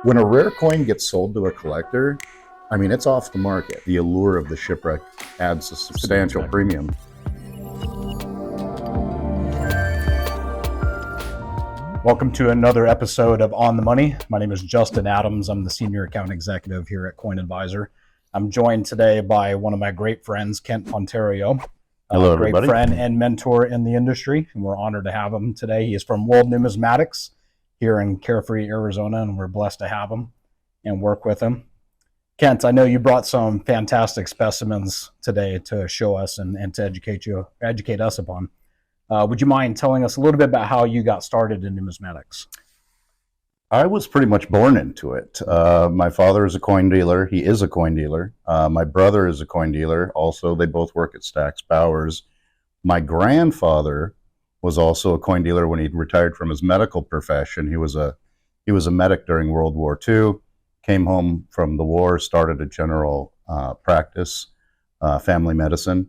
When a rare coin gets sold to a collector, I mean, it's off the market. The allure of the shipwreck adds a substantial premium. Welcome to another episode of On the Money. My name is Justin Adams. I'm the Senior Account Executive here at Coin Advisor. I'm joined today by one of my great friends, Kent Ponterio. Hello, a great everybody. friend and mentor in the industry, and we're honored to have him today. He is from World Numismatics here in Carefree, Arizona, and we're blessed to have him and work with him. Kent, I know you brought some fantastic specimens today to show us and to educate us upon. Would you mind telling us a little bit about how you got started in numismatics? I was pretty much born into it. My father is a coin dealer. He is a coin dealer. My brother is a coin dealer. Also, they both work at Stack's Bowers. My grandfather was also a coin dealer when he retired from his medical profession. He was a medic during World War II. Came home from the war, started a general practice, family medicine.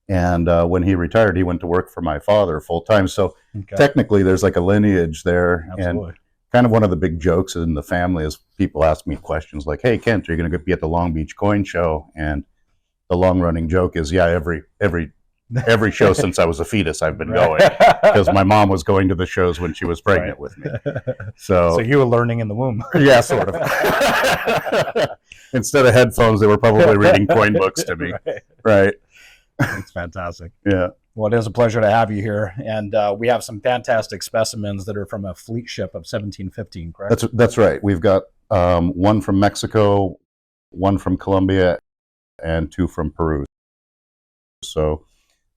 And when he retired, he went to work for my father full time. So technically, there's like a lineage there. Absolutely. And kind of one of the big jokes in the family is people ask me questions like, "Hey, Kent, are you going to be at the Long Beach Coin Show?" And the long running joke is, "Yeah, every show since I was a fetus, I've been going," because my mom was going to the shows when she was pregnant with me. So you were learning in the womb. Yeah, sort of. Instead of headphones, they were probably reading coin books to me. Right. It's fantastic. Yeah. Well, it is a pleasure to have you here. And we have some fantastic specimens that are from a fleet ship of 1715, correct? That's right. We've got one from Mexico, one from Colombia, and two from Peru. So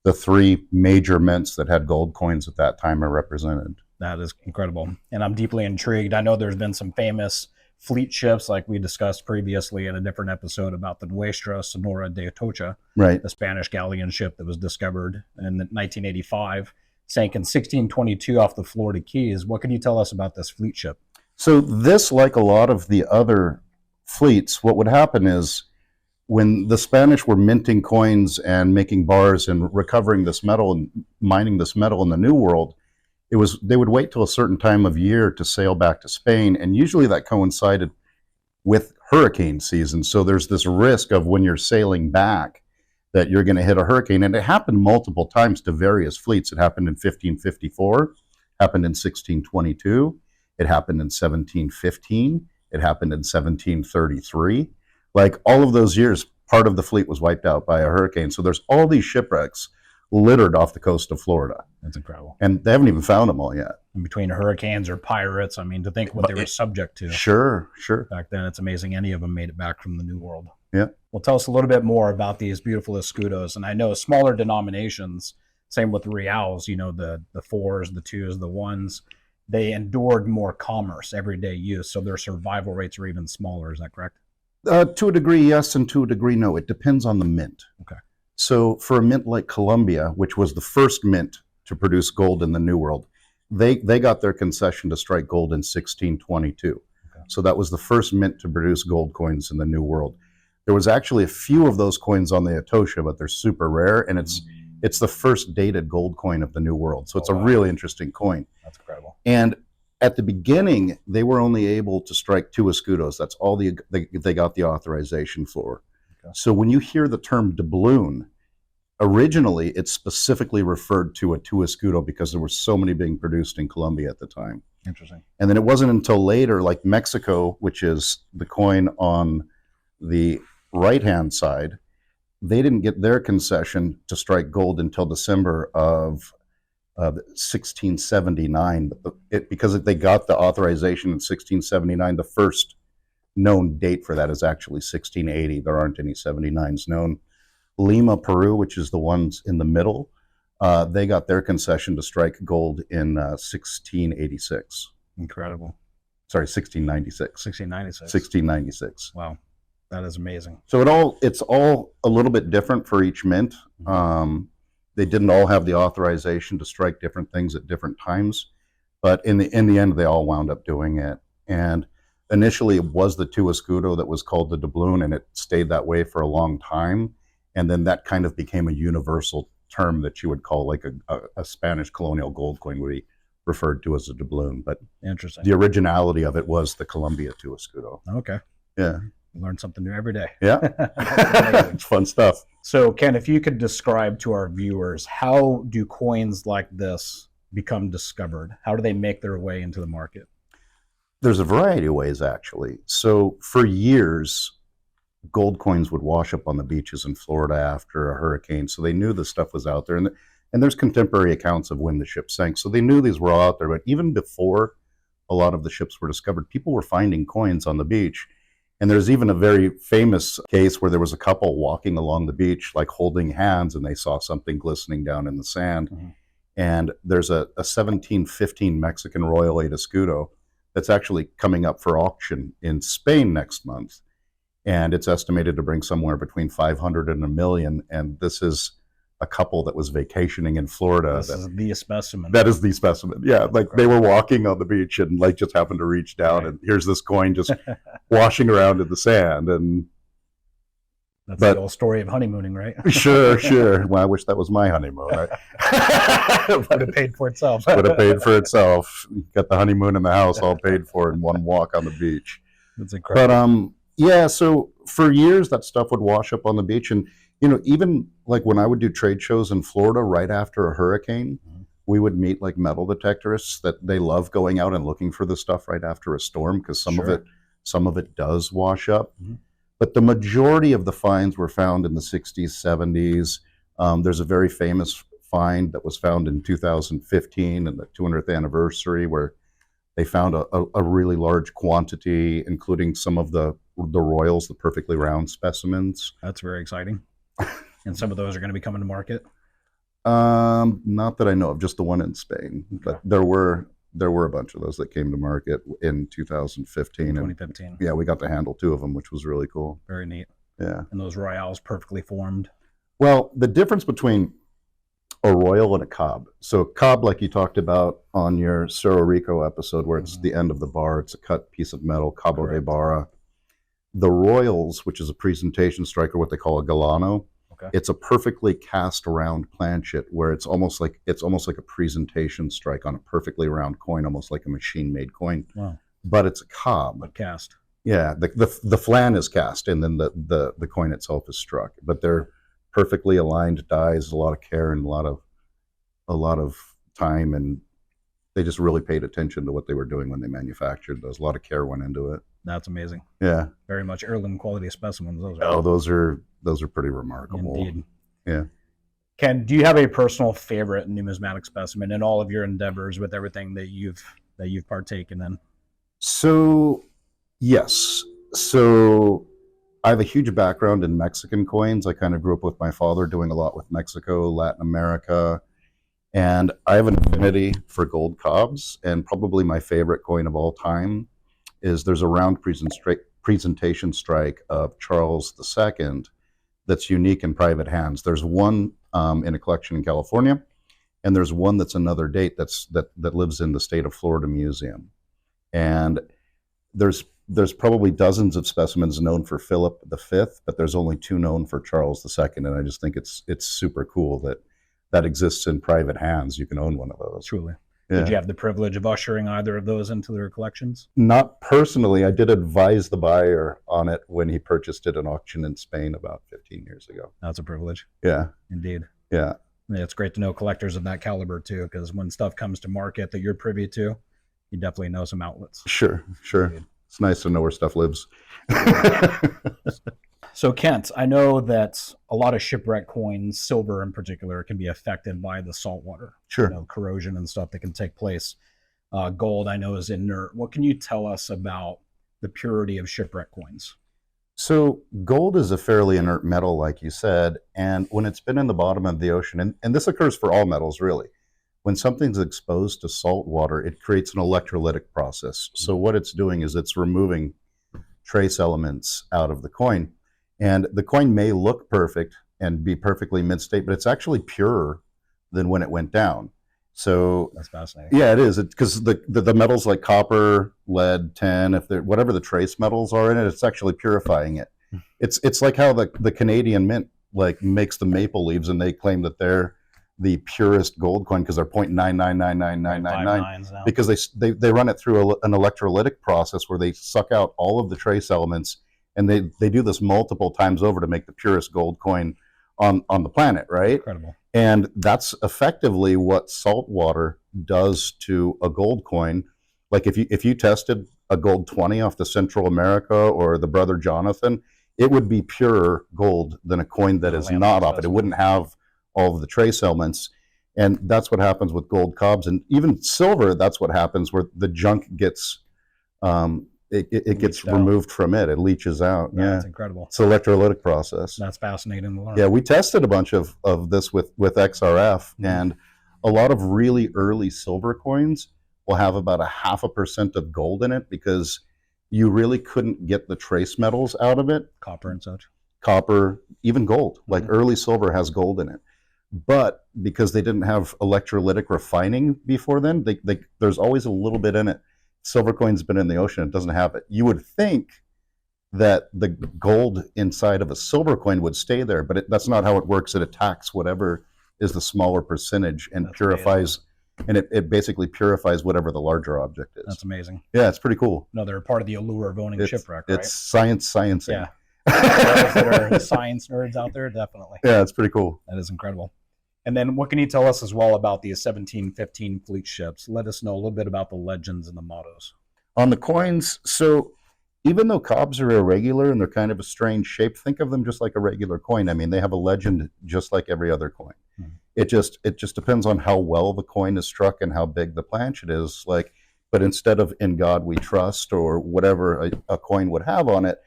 the three major mints that had gold coins at that time are represented. That is incredible. And I'm deeply intrigued. I know there's been some famous fleet ships, like we discussed previously in a different episode about the Nuestra Sonora de Atocha, right? The Spanish galleon ship that was discovered in 1985, sank in 1622 off the Florida Keys. What can you tell us about this fleet ship? So this, like a lot of the other fleets, what would happen is when the Spanish were minting coins and making bars and recovering this metal and mining this metal in the New World, they would wait till a certain time of year to sail back to Spain, and usually that coincided with hurricane season. So there's this risk of when you're sailing back that you're going to hit a hurricane, and it happened multiple times to various fleets. It happened in 1554, happened in 1622, it happened in 1715, it happened in 1733. Like all of those years, part of the fleet was wiped out by a hurricane. So there's all these shipwrecks littered off the coast of Florida. That's incredible. And they haven't even found them all yet. In between hurricanes or pirates, I mean, to think what they were subject to. Sure. Back then, it's amazing any of them made it back from the New World. Yeah. Well, tell us a little bit more about these beautiful escudos. And I know smaller denominations, same with reals, you know, the fours, the twos, the ones, they endured more commerce, everyday use. So their survival rates are even smaller. Is that correct? To a degree, yes, and to a degree, no. It depends on the mint. Okay. So for a mint like Colombia, which was the first mint to produce gold in the New World, they got their concession to strike gold in 1622. Okay. So that was the first mint to produce gold coins in the New World. There was actually a few of those coins on the Atocha, but they're super rare, and it's the first dated gold coin of the New World. So it's a really interesting coin. That's incredible. And at the beginning, they were only able to strike 2 escudos. That's all they got the authorization for. Okay. So when you hear the term doubloon, originally it specifically referred to a 2 escudo because there were so many being produced in Colombia at the time. Interesting. And then it wasn't until later, like Mexico, which is the coin on the right-hand side, they didn't get their concession to strike gold until December of 1679, because they got the authorization in 1679. The first known date for that is actually 1680. There aren't any 79s known. Lima, Peru, which is the ones in the middle, they got their concession to strike gold in 1686. Incredible. Sorry, 1696. 1696. 1696. Wow, that is amazing. So it's all a little bit different for each mint. They didn't all have the authorization to strike different things at different times, but in the end, they all wound up doing it. And initially, it was the 2 escudo that was called the doubloon, and it stayed that way for a long time. And then that kind of became a universal term that you would call like a Spanish colonial gold coin would be referred to as a doubloon. But Interesting. the originality of it was the Colombia to escudo. Okay. Yeah. Learn something new every day. Yeah. It's fun stuff. So, Ken, if you could describe to our viewers, how do coins like this become discovered? How do they make their way into the market? There's a variety of ways, actually. So for years, gold coins would wash up on the beaches in Florida after a hurricane. So they knew the stuff was out there. And there's contemporary accounts of when the ship sank. So they knew these were all out there. But even before a lot of the ships were discovered, people were finding coins on the beach. And there's even a very famous case where there was a couple walking along the beach, like holding hands, and they saw something glistening down in the sand. Mm-hmm. And there's a 1715 Mexican Royal 8 Escudo that's actually coming up for auction in Spain next month. And it's estimated to bring somewhere between 500 and $1 million. And this is a couple that was vacationing in Florida. This is the specimen. That is the specimen. Yeah, like they were walking on the beach and like just happened to reach down, and here's this coin just washing around in the sand. And that's the old story of honeymooning, right? Sure. Well, I wish that was my honeymoon. Would have paid for itself. Would have paid for itself. Got the honeymoon in the house all paid for in one walk on the beach. That's incredible. But yeah, so for years that stuff would wash up on the beach. And even like when I would do trade shows in Florida right after a hurricane, we would meet like metal detectorists that they love going out and looking for the stuff right after a storm, because some of it does wash up. Mm-hmm. But the majority of the finds were found in the 60s, 70s. There's a very famous find that was found in 2015 and the 200th anniversary, where they found a really large quantity, including some of the royals, the perfectly round specimens. That's very exciting. And some of those are going to be coming to market? Not that I know of, just the one in Spain. Okay. But there were a bunch of those that came to market in 2015. 2015. And, yeah, we got to handle 2 of them, which was really cool. Very neat. Yeah. And those royals perfectly formed? Well, the difference between a royal and a cob. So cob, like you talked about on your Cerro Rico episode, where it's the end of the bar, it's a cut piece of metal, Cabo de Barra. The royals, which is a presentation strike, or what they call a galano, it's a perfectly cast round planchet, where it's almost like a presentation strike on a perfectly round coin, almost like a machine made coin. Wow. But it's a cob. But cast. Yeah, the flan is cast, and then the coin itself is struck. But they're perfectly aligned dies, a lot of care and a lot of time, and they just really paid attention to what they were doing when they manufactured those. A lot of care went into it. That's amazing. Yeah. Very much heirloom quality specimens. Those are pretty remarkable. Indeed. Yeah. Ken, do you have a personal favorite numismatic specimen in all of your endeavors with everything that you've partaken in? So, yes. So I have a huge background in Mexican coins. I kind of grew up with my father doing a lot with Mexico, Latin America, and I have an affinity for gold cobs. And probably my favorite coin of all time is there's a round presentation strike of Charles II that's unique in private hands. There's one in a collection in California, and there's one that's another date that lives in the State of Florida Museum. And there's probably dozens of specimens known for Philip V, but there's only 2 known for Charles II, and I just think it's super cool that exists in private hands. You can own one of those. Truly. Yeah. Did you have the privilege of ushering either of those into their collections? Not personally. I did advise the buyer on it when he purchased it at an auction in Spain about 15 years ago. That's a privilege. Yeah. Indeed. Yeah. It's great to know collectors of that caliber too, because when stuff comes to market that you're privy to, you definitely know some outlets. Sure. Indeed. It's nice to know where stuff lives. So Kent, I know that a lot of shipwreck coins, silver in particular, can be affected by the salt water. Sure. Corrosion and stuff that can take place. Gold, I know, is inert. What can you tell us about the purity of shipwreck coins? So gold is a fairly inert metal, like you said, and when it's been in the bottom of the ocean, and this occurs for all metals really, when something's exposed to salt water, it creates an electrolytic process. So what it's doing is it's removing trace elements out of the coin. And the coin may look perfect and be perfectly mid-state, but it's actually purer than when it went down. So that's fascinating. Yeah, it is. Because the metals like copper, lead, tin, whatever the trace metals are in it, it's actually purifying it. It's like how the Canadian Mint like makes the maple leaves, and they claim that they're the purest gold coin because they're 0.9999999 now. because they run it through an electrolytic process where they suck out all of the trace elements, and they do this multiple times over to make the purest gold coin on the planet, right? Incredible. And that's effectively what salt water does to a gold coin. Like if you tested a gold 20 off the Central America or the Brother Jonathan, it would be purer gold than a coin that is not off it. It wouldn't have all of the trace elements. And that's what happens with gold cobs. And even silver, that's what happens where the junk gets it gets removed from it. It leaches out. That's incredible. It's an electrolytic process. That's fascinating to learn. Yeah, we tested a bunch of this with XRF, and a lot of really early silver coins will have about 0.5% of gold in it because you really couldn't get the trace metals out of it. Copper and such. Copper, even gold. Like early silver has gold in it. But because they didn't have electrolytic refining before then, there's always a little bit in it. Silver coin's been in the ocean, it doesn't have it. You would think that the gold inside of a silver coin would stay there, but that's not how it works. It attacks whatever is the smaller percentage and purifies, and it basically purifies whatever the larger object is. That's amazing. Yeah, it's pretty cool. Another part of the allure of owning Shipwreck, right? It's sciencing. Yeah. Those that are science nerds out there, definitely. Yeah, it's pretty cool. That is incredible. And then what can you tell us as well about the 1715 fleet ships? Let us know a little bit about the legends and the mottos. On the coins, so even though cobs are irregular and they're kind of a strange shape, think of them just like a regular coin. I mean, they have a legend just like every other coin. It just depends on how well the coin is struck and how big the planchet is. But instead of "In God We Trust" or whatever a coin would have on it,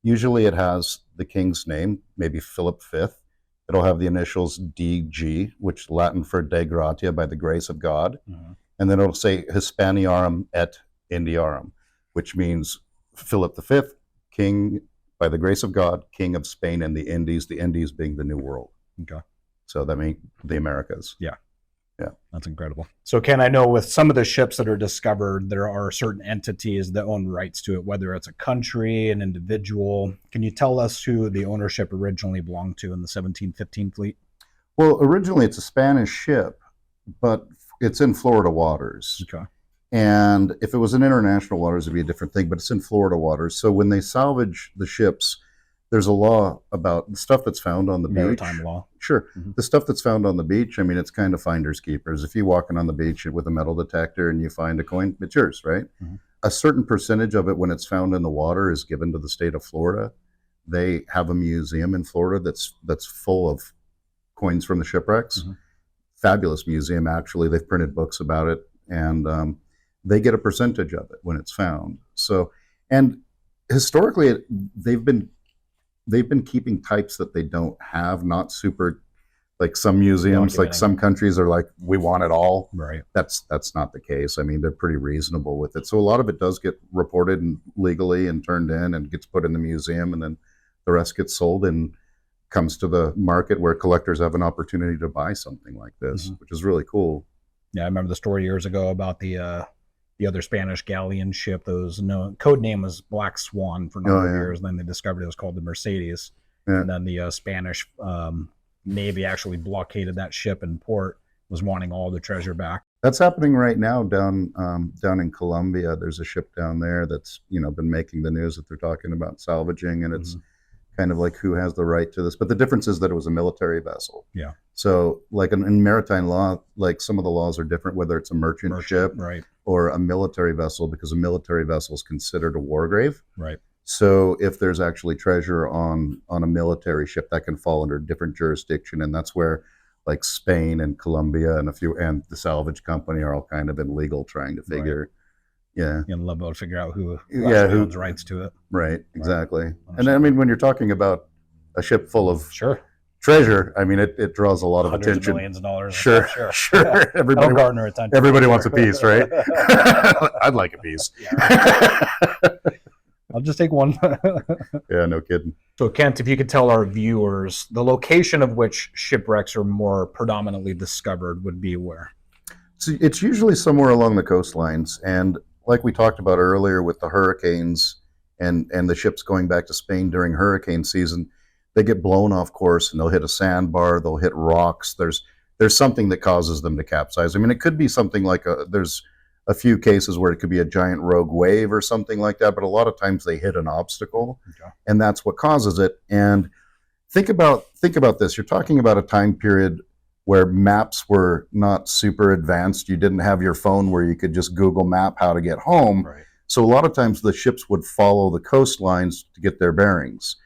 usually it has the king's name, maybe Philip V. It'll have the initials DG, which is Latin for De Gratia, by the grace of God. And then it'll say Hispaniarum et Indiarum, which means Philip V, king by the grace of God, king of Spain and the Indies being the New World. Okay. So that means the Americas. Yeah. Yeah. That's incredible. So Ken, I know with some of the ships that are discovered, there are certain entities that own rights to it, whether it's a country, an individual. Can you tell us who the ownership originally belonged to in the 1715 fleet? Well, originally it's a Spanish ship, but it's in Florida waters. Okay. And if it was in international waters, it'd be a different thing, but it's in Florida waters. So when they salvage the ships, there's a law about the stuff that's found on the Maritime beach. law. Sure. The stuff that's found on the beach, I mean, it's kind of finders keepers. If you're walking on the beach with a metal detector and you find a coin, it's yours, right? A certain percentage of it, when it's found in the water, is given to the state of Florida. They have a museum in Florida that's full of coins from the shipwrecks. Fabulous museum, actually. They've printed books about it, and they get a percentage of it when it's found. So, and historically, they've been keeping types that they don't have, not super, like some museums, like some countries are like, we want it all. Right. That's not the case. I mean, they're pretty reasonable with it. So a lot of it does get reported and legally and turned in and gets put in the museum, and then the rest gets sold and comes to the market where collectors have an opportunity to buy something like this, which is really cool. Yeah, I remember the story years ago about the other Spanish galleon ship. Those code name was Black Swan for a number of years. And then they discovered it was called the Mercedes. And then the Spanish Navy actually blockaded that ship in port, was wanting all the treasure back. That's happening right now down in Colombia. There's a ship down there that's been making the news that they're talking about salvaging, and it's kind of like who has the right to this. But the difference is that it was a military vessel. Yeah. So like in maritime law, like some of the laws are different, whether it's a merchant ship or a military vessel, because a military vessel is considered a war grave. Right. So if there's actually treasure on a military ship, that can fall under different jurisdiction, and that's where like Spain and Colombia and and the salvage company are all kind of in legal trying to figure. Yeah. In limbo to figure out who owns rights to it. Right, exactly. Right. And I mean, when you're talking about a ship full of treasure, I mean, it draws a lot of attention. Millions of dollars. Sure. Everybody garner attention. Everybody wants a piece, right? I'd like a piece. I'll just take one. Yeah, no kidding. So Kent, if you could tell our viewers the location of which shipwrecks are more predominantly discovered would be where? So it's usually somewhere along the coastlines, and like we talked about earlier with the hurricanes and the ships going back to Spain during hurricane season, they get blown off course and they'll hit a sandbar, they'll hit rocks. There's there's something that causes them to capsize. I mean, it could be something like there's a few cases where it could be a giant rogue wave or something like that, but a lot of times they hit an obstacle, and that's what causes it. And think about this. You're talking about a time period where maps were not super advanced. You didn't have your phone where you could just Google map how to get home. Right. So a lot of times the ships would follow the coastlines to get their bearings.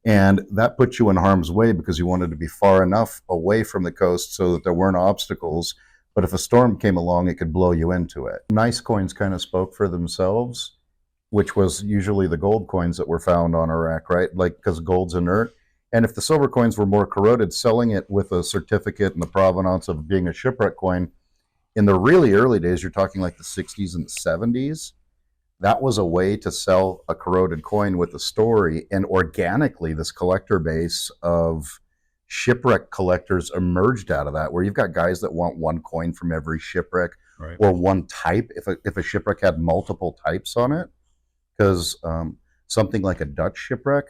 And that put you in harm's way because you wanted to be far enough away from the coast so that there weren't obstacles. But if a storm came along, it could blow you into it. Nice coins kind of spoke for themselves, which was usually the gold coins that were found on Iraq, right? Like, because gold's inert. And if the silver coins were more corroded, selling it with a certificate and the provenance of being a shipwreck coin, in the really early days, you're talking like the 60s and 70s, that was a way to sell a corroded coin with a story. And organically, this collector base of shipwreck collectors emerged out of that, where you've got guys that want one coin from every shipwreck, Right. or one type if a shipwreck had multiple types on it. Because something like a Dutch shipwreck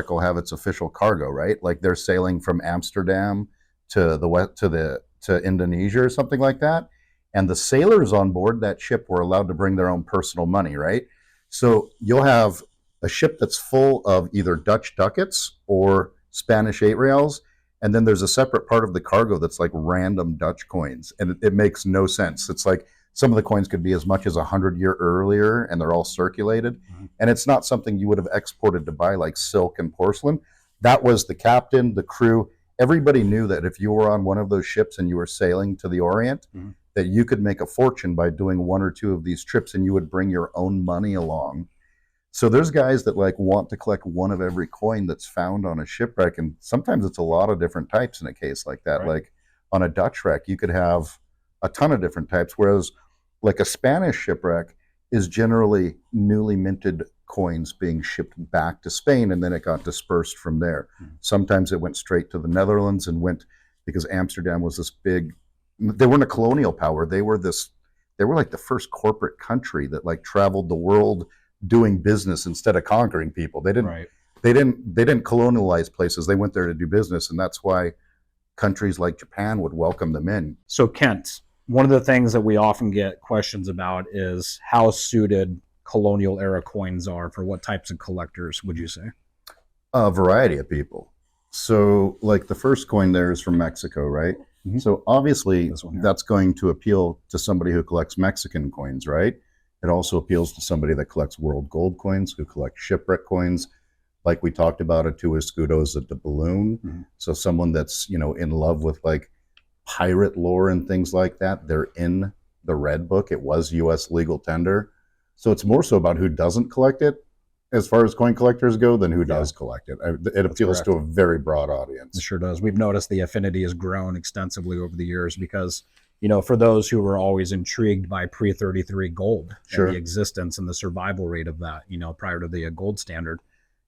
will have its official cargo, right? Like they're sailing from Amsterdam to the west to Indonesia or something like that. And the sailors on board that ship were allowed to bring their own personal money, right? So you'll have a ship that's full of either Dutch ducats or Spanish 8 reals, and then there's a separate part of the cargo that's like random Dutch coins, and it makes no sense. It's like some of the coins could be as much as 100 years earlier, and they're all circulated, and it's not something you would have exported to buy like silk and porcelain. That was the captain, the crew. Everybody knew that if you were on one of those ships and you were sailing to the Orient, that you could make a fortune by doing one or two of these trips, and you would bring your own money along. So there's guys that like want to collect one of every coin that's found on a shipwreck, and sometimes it's a lot of different types in a case like that. Right. Like on a Dutch wreck, you could have a ton of different types, whereas like a Spanish shipwreck is generally newly minted coins being shipped back to Spain, and then it got dispersed from there. Sometimes it went straight to the Netherlands and went, because Amsterdam was this big, they weren't a colonial power. They were like the first corporate country that like traveled the world doing business instead of conquering people. They didn't colonialize places. They went there to do business, and that's why countries like Japan would welcome them in. So Kent, one of the things that we often get questions about is how suited colonial era coins are for what types of collectors, would you say? A variety of people. So like the first coin there is from Mexico, right? So obviously that's going to appeal to somebody who collects Mexican coins, right? It also appeals to somebody that collects world gold coins, who collect shipwreck coins. Like we talked about, a two escudos, a doubloon. So someone that's, in love with like pirate lore and things like that, they're in the red book. It was U.S. legal tender. So it's more so about who doesn't collect it as far as coin collectors go than who does collect it. It appeals to a very broad audience. It sure does. We've noticed the affinity has grown extensively over the years because, for those who were always intrigued by pre-33 gold and the existence and the survival rate of that, prior to the gold standard,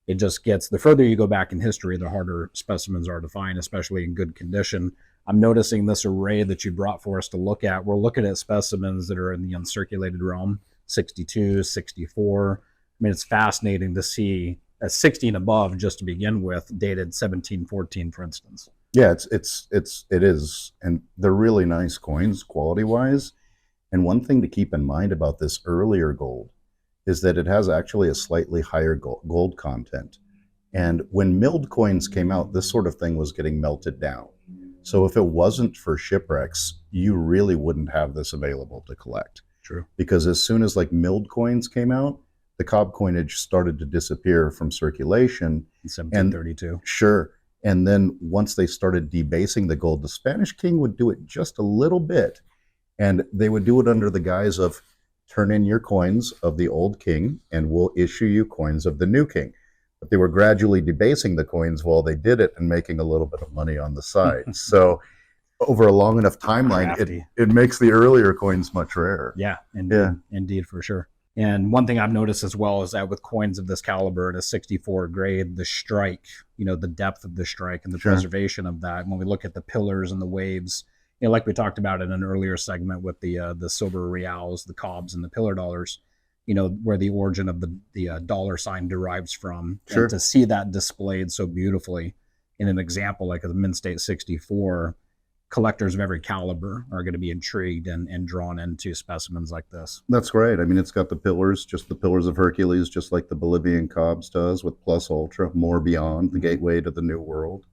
it just gets, the further you go back in history, the harder specimens are to find, especially in good condition. I'm noticing this array that you brought for us to look at. We're looking at specimens that are in the uncirculated realm, 62, 64. I mean, it's fascinating to see a 60 and above, just to begin with, dated 1714, for instance. Yeah, it is, and they're really nice coins, quality-wise. And one thing to keep in mind about this earlier gold is that it has actually a slightly higher gold content. And when milled coins came out, this sort of thing was getting melted down. So if it wasn't for shipwrecks, you really wouldn't have this available to collect. True. Because as soon as like milled coins came out, the cob coinage started to disappear from circulation. In 1732. And then once they started debasing the gold, the Spanish king would do it just a little bit. And they would do it under the guise of, turn in your coins of the old king and we'll issue you coins of the new king. But they were gradually debasing the coins while they did it and making a little bit of money on the side. So over a long enough timeline, it makes the earlier coins much rarer. Yeah, indeed, for sure. And one thing I've noticed as well is that with coins of this caliber at a 64 grade, the strike, the depth of the strike and the preservation of that. When we look at the pillars and the waves, like we talked about in an earlier segment with the silver reals, the cobs, and the pillar dollars, where the origin of the dollar sign derives from. And to see that displayed so beautifully in an example like a Mint State 64, collectors of every caliber are going to be intrigued and drawn into specimens like this. That's great. I mean, it's got the pillars, just the pillars of Hercules, just like the Bolivian Cobbs does with Plus Ultra, more beyond, the gateway to the New World.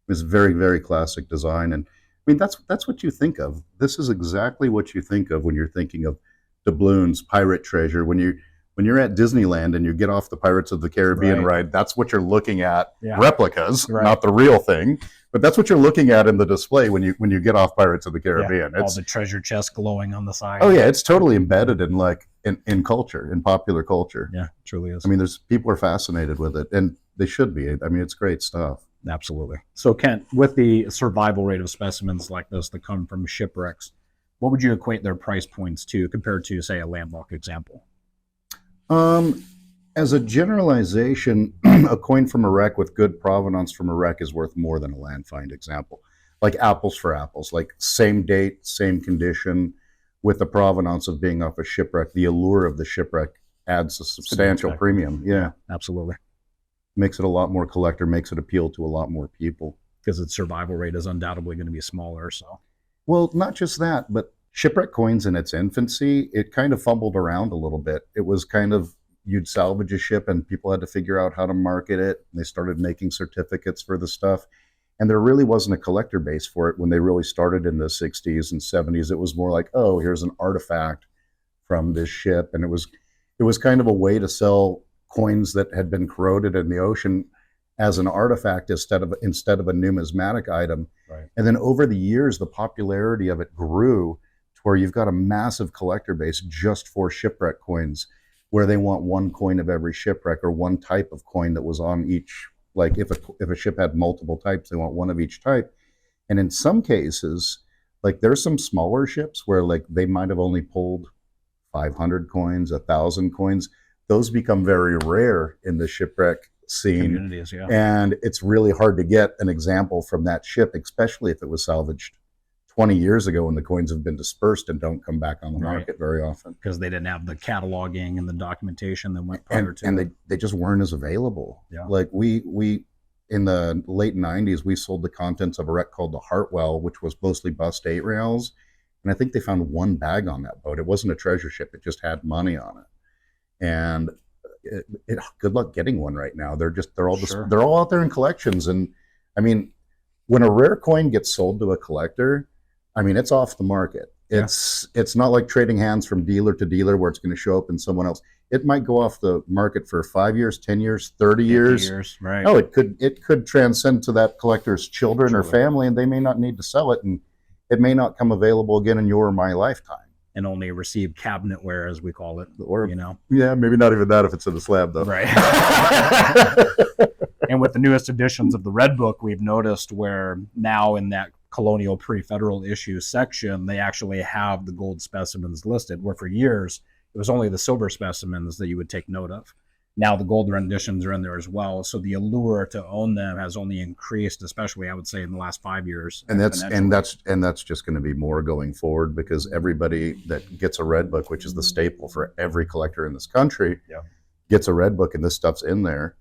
It's very, very classic design. And I mean, that's what you think of. This is exactly what you think of when you're thinking of doubloons, pirate treasure. When you're at Disneyland and you get off the Pirates of the Caribbean ride, that's what you're looking at. Replicas, not the real thing, but that's what you're looking at in the display when you get off Pirates of the Caribbean. All the treasure chests glowing on the side. Oh yeah, it's totally embedded in in culture, in popular culture. Yeah, it truly is. I mean, people are fascinated with it, and they should be. I mean, it's great stuff. Absolutely. So Kent, with the survival rate of specimens like this that come from shipwrecks, what would you equate their price points to compared to, say, a landmark example? As a generalization, a coin from a wreck with good provenance from a wreck is worth more than a land find example. Like apples for apples, like same date, same condition, with the provenance of being off a shipwreck. The allure of the shipwreck adds a substantial premium. Yeah, absolutely. Makes it a lot more collector, makes it appeal to a lot more people. Because its survival rate is undoubtedly going to be smaller. So, well, not just that, but shipwreck coins in its infancy, it kind of fumbled around a little bit. It was kind of, you'd salvage a ship and people had to figure out how to market it. They started making certificates for the stuff. And there really wasn't a collector base for it when they really started in the 60s and 70s. It was more like, oh, here's an artifact from this ship. And it was kind of a way to sell coins that had been corroded in the ocean as an artifact instead of a numismatic item. Right. And then over the years, the popularity of it grew to where you've got a massive collector base just for shipwreck coins, where they want one coin of every shipwreck or one type of coin that was on each. Like if a ship had multiple types, they want one of each type. And in some cases, like there's some smaller ships where like they might have only pulled 500 coins, 1,000 coins. Those become very rare in the shipwreck scene. Communities, yeah. And it's really hard to get an example from that ship, especially if it was salvaged 20 years ago when the coins have been dispersed and don't come back on the market very often. Because they didn't have the cataloging and the documentation that went prior to and they just weren't as available. Yeah. Like we in the late 90s, we sold the contents of a wreck called the Hartwell, which was mostly bust 8 rails. And I think they found one bag on that boat. It wasn't a treasure ship. It just had money on it. And good luck getting one right now. They're all out there in collections. And I mean, when a rare coin gets sold to a collector, I mean, it's off the market. It's not like trading hands from dealer to dealer where it's going to show up in someone else. It might go off the market for 5 years, 10 years, 30 years. Right. Oh, it could transcend to that collector's children or family, and they may not need to sell it, and it may not come available again in your or my lifetime. And only receive cabinetware, as we call it, or Yeah, maybe not even that if it's in the slab, though. Right. And with the newest editions of the Red Book, we've noticed where now in that colonial pre-federal issue section, they actually have the gold specimens listed, where for years it was only the silver specimens that you would take note of. Now the gold renditions are in there as well, so the allure to own them has only increased, especially I would say in the last 5 years. And that's just going to be more going forward, because everybody that gets a Red Book, which is the staple for every collector in this country, gets a Red Book, and this stuff's in there.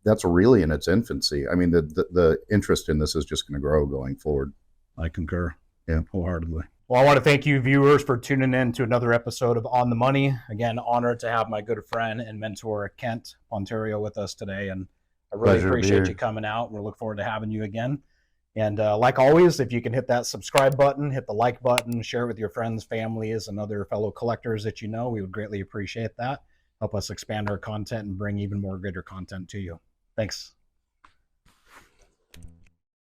That's really in its infancy. I mean, the interest in this is just going to grow going forward. I concur. Yeah, wholeheartedly. Well, I want to thank you, viewers, for tuning in to another episode of On the Money. Again, honored to have my good friend and mentor, Kent Ponterio, with us today. And I really appreciate you coming out. We look forward to having you again. And like always, if you can hit that subscribe button, hit the like button, share it with your friends, families, and other fellow collectors that you know, we would greatly appreciate that. Help us expand our content and bring even more greater content to you. Thanks.